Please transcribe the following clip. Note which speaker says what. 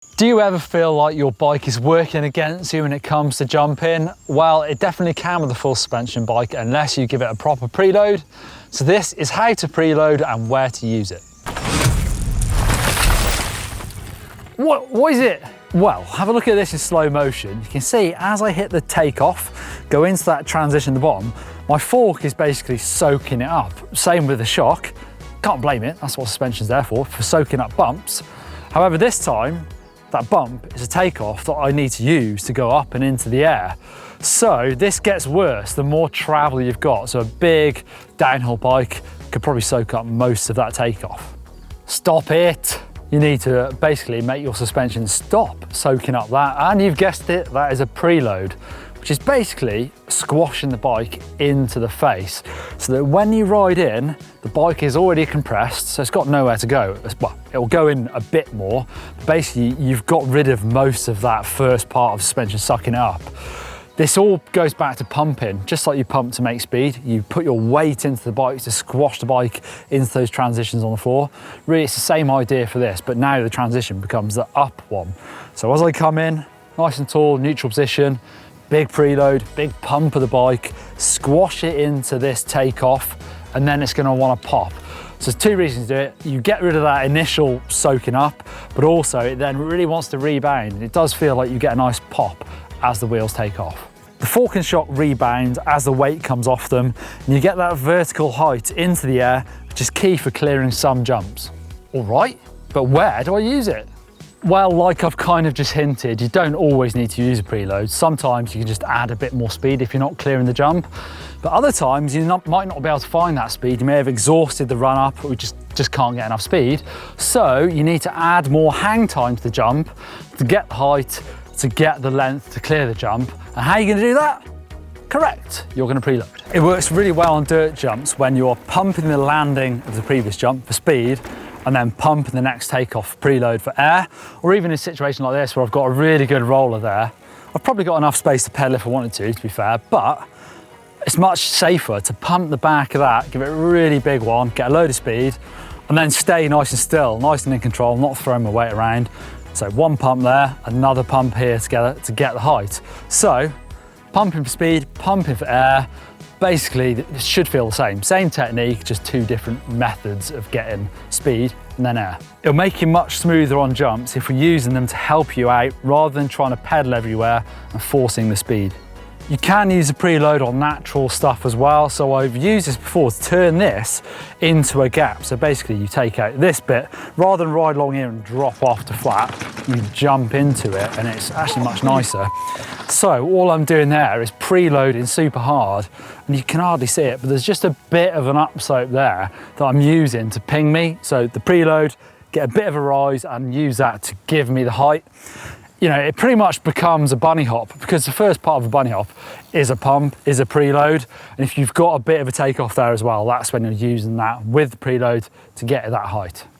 Speaker 1: Do you ever feel like your bike is working against you when it comes to jumping? Well, it definitely can with a full suspension bike unless you give it a proper preload. So this is how to preload and where to use it. What is it? Well, have a look at this in slow motion. You can see as I hit the takeoff, go into that transition at the bottom, my fork is basically soaking it up. Same with the shock. Can't blame it, that's what suspension's there for soaking up bumps. However, this time, that bump is a takeoff that I need to use to go up and into the air. So this gets worse the more travel you've got. So a big downhill bike could probably soak up most of that takeoff. Stop it. You need to basically make your suspension stop soaking up that. And you've guessed it, that is a preload, which is basically squashing the bike into the face so that when you ride in, the bike is already compressed, so it's got nowhere to go. Well, it'll go in a bit more, but basically you've got rid of most of that first part of suspension sucking it up. This all goes back to pumping, just like you pump to make speed. You put your weight into the bike to squash the bike into those transitions on the floor. Really, it's the same idea for this, but now the transition becomes the up one. So as I come in, nice and tall, neutral position, big preload, big pump of the bike, squash it into this takeoff, and then it's gonna wanna pop. So there's two reasons to do it. You get rid of that initial soaking up, but also it then really wants to rebound. It does feel like you get a nice pop as the wheels take off. The fork and shock rebound as the weight comes off them, and you get that vertical height into the air, which is key for clearing some jumps. All right, but where do I use it? Well, like I've kind of just hinted, you don't always need to use a preload. Sometimes you can just add a bit more speed if you're not clearing the jump. But other times you might not be able to find that speed. You may have exhausted the run up or just can't get enough speed. So you need to add more hang time to the jump to get the height, to get the length, to clear the jump. And how are you going to do that? Correct, you're going to preload. It works really well on dirt jumps when you're pumping the landing of the previous jump for speed and then pumping the next takeoff preload for air, or even in a situation like this where I've got a really good roller there. I've probably got enough space to pedal if I wanted to be fair, but it's much safer to pump the back of that, give it a really big one, get a load of speed, and then stay nice and still, nice and in control, not throwing my weight around. So one pump there, another pump here together to get the height. So pumping for speed, pumping for air, basically it should feel the same. Same technique, just two different methods of getting speed and then air. It'll make you much smoother on jumps if we're using them to help you out rather than trying to pedal everywhere and forcing the speed. You can use a preload on natural stuff as well. So I've used this before to turn this into a gap. So basically you take out this bit, rather than ride along here and drop off to flat, you jump into it and it's actually much nicer. So all I'm doing there is preloading super hard and you can hardly see it, but there's just a bit of an upslope there that I'm using to ping me. So the preload, get a bit of a rise and use that to give me the height. You know, it pretty much becomes a bunny hop because the first part of a bunny hop is a pump, is a preload. And if you've got a bit of a takeoff there as well, that's when you're using that with the preload to get that height.